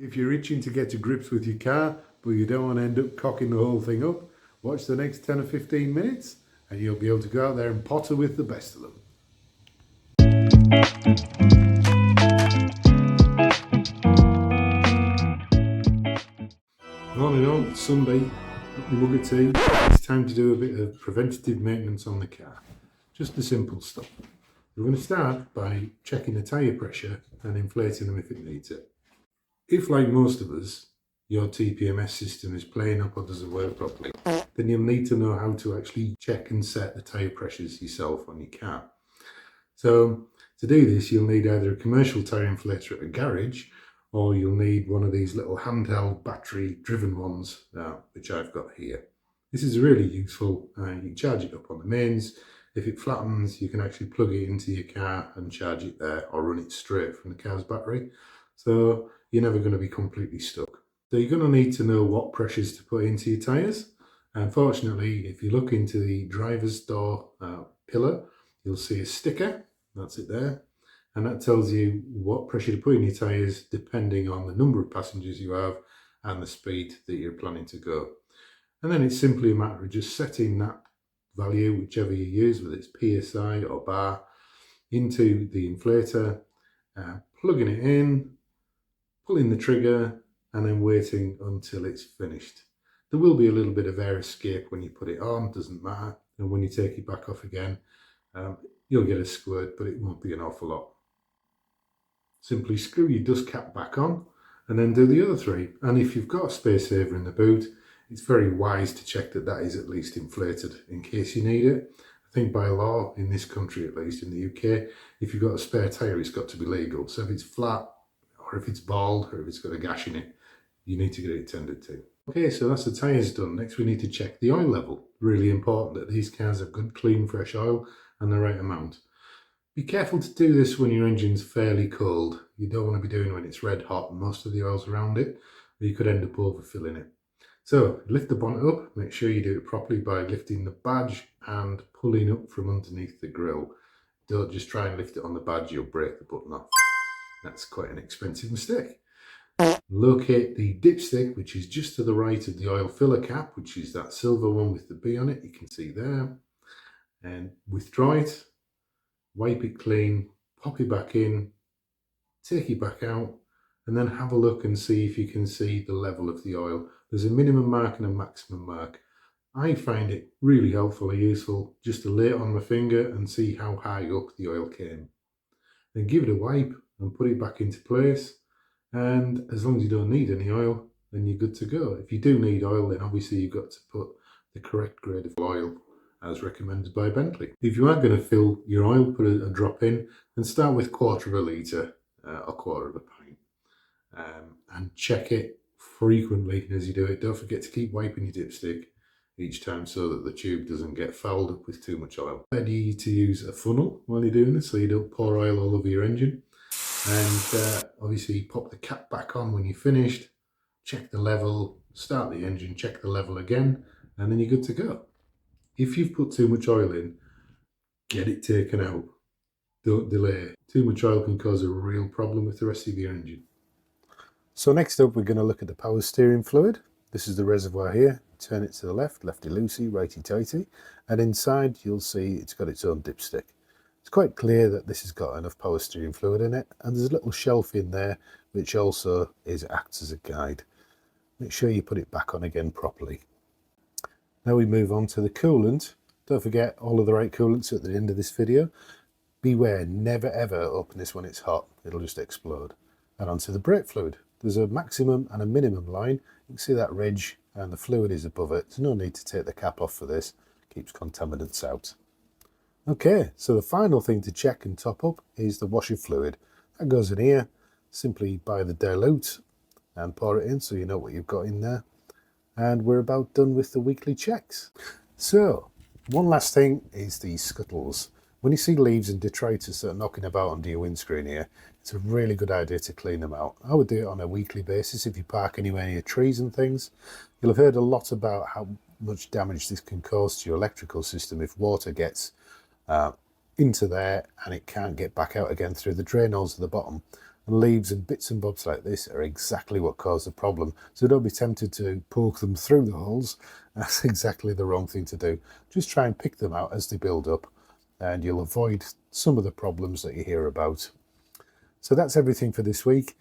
If you're itching to get to grips with your car, but you don't want to end up cocking the whole thing up, watch the next 10 or 15 minutes and you'll be able to go out there and potter with the best of them. Morning all, it's Sunday, got my mug of tea. It's time to do a bit of preventative maintenance on the car. Just the simple stuff. We're going to start by checking the tyre pressure and inflating them if it needs it. If, like most of us, your TPMS system is playing up or doesn't work properly, then you'll need to know how to actually check and set the tyre pressures yourself on your car. So to do this, you'll need either a commercial tyre inflator at a garage, or you'll need one of these little handheld battery driven ones, which I've got here. This is really useful. You can charge it up on the mains. If it flattens, you can actually plug it into your car and charge it there, or run it straight from the car's battery. So you're never going to be completely stuck. So you're going to need to know what pressures to put into your tyres. Unfortunately, if you look into the driver's door pillar, you'll see a sticker. That's it there. And that tells you what pressure to put in your tyres depending on the number of passengers you have and the speed that you're planning to go. And then it's simply a matter of just setting that value, whichever you use, whether it's PSI or bar, into the inflator, plugging it in, pulling the trigger, and then waiting until it's finished. There will be a little bit of air escape when you put it on, doesn't matter. And when you take it back off again, you'll get a squirt, but it won't be an awful lot. Simply screw your dust cap back on and then do the other three. And if you've got a space saver in the boot, it's very wise to check that that is at least inflated in case you need it. I think by law, in this country at least, in the UK, if you've got a spare tyre, it's got to be legal. So if it's flat, or if it's bald, or if it's got a gash in it, you need to get it tended to. Okay, so that's the tyres done. Next we need to check the oil level. Really important that these cars have good, clean, fresh oil and the right amount. Be careful to do this when your engine's fairly cold. You don't want to be doing when it's red hot and most of the oil's around it, or you could end up overfilling it. So lift the bonnet up, make sure you do it properly by lifting the badge and pulling up from underneath the grille. Don't just try and lift it on the badge, you'll break the button off. That's quite an expensive mistake. Locate the dipstick, which is just to the right of the oil filler cap, which is that silver one with the B on it, you can see there. And withdraw it, wipe it clean, pop it back in, take it back out, and then have a look and see if you can see the level of the oil. There's a minimum mark and a maximum mark. I find it really helpful or useful just to lay it on my finger and see how high up the oil came. Then give it a wipe and put it back into place. And as long as you don't need any oil, then you're good to go. If you do need oil, then obviously you've got to put the correct grade of oil as recommended by Bentley. If you are going to fill your oil, put a drop in, and start with 1/4 of a litre or 1/4 of a pint. And check it frequently as you do it. Don't forget to keep wiping your dipstick each time so that the tube doesn't get fouled up with too much oil. Ready to use a funnel while you're doing this so you don't pour oil all over your engine. And obviously pop the cap back on when you're finished, check the level, start the engine, check the level again, and then you're good to go. If you've put too much oil in, get it taken out. Don't delay. Too much oil can cause a real problem with the rest of your engine. So next up, we're going to look at the power steering fluid. This is the reservoir here. Turn it to the left, lefty-loosey, righty-tighty. And inside, you'll see it's got its own dipstick. It's quite clear that this has got enough power steering fluid in it. And there's a little shelf in there, which also acts as a guide. Make sure you put it back on again properly. Now we move on to the coolant. Don't forget all of the right coolants at the end of this video. Beware, never ever open this when it's hot. It'll just explode. And onto the brake fluid. There's a maximum and a minimum line. You can see that ridge and the fluid is above it. There's no need to take the cap off for this. Keeps contaminants out. Okay, so the final thing to check and top up is the washer fluid. That goes in here. Simply buy the dilute and pour it in so you know what you've got in there. And we're about done with the weekly checks. So, one last thing is the scuttles. When you see leaves and detritus that are knocking about under your windscreen here, it's a really good idea to clean them out. I would do it on a weekly basis if you park anywhere near trees and things. You'll have heard a lot about how much damage this can cause to your electrical system if water gets into there and it can't get back out again through the drain holes at the bottom. And leaves and bits and bobs like this are exactly what cause the problem. So don't be tempted to poke them through the holes. That's exactly the wrong thing to do. Just try and pick them out as they build up, and you'll avoid some of the problems that you hear about. So that's everything for this week.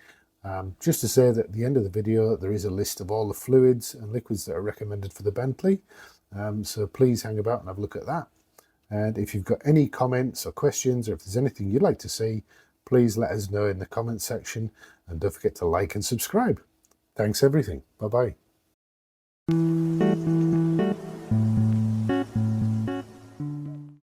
Just to say that at the end of the video, there is a list of all the fluids and liquids that are recommended for the Bentley. So please hang about and have a look at that. And if you've got any comments or questions, or if there's anything you'd like to see, please let us know in the comment section, and don't forget to like and subscribe. Thanks everything. Bye bye.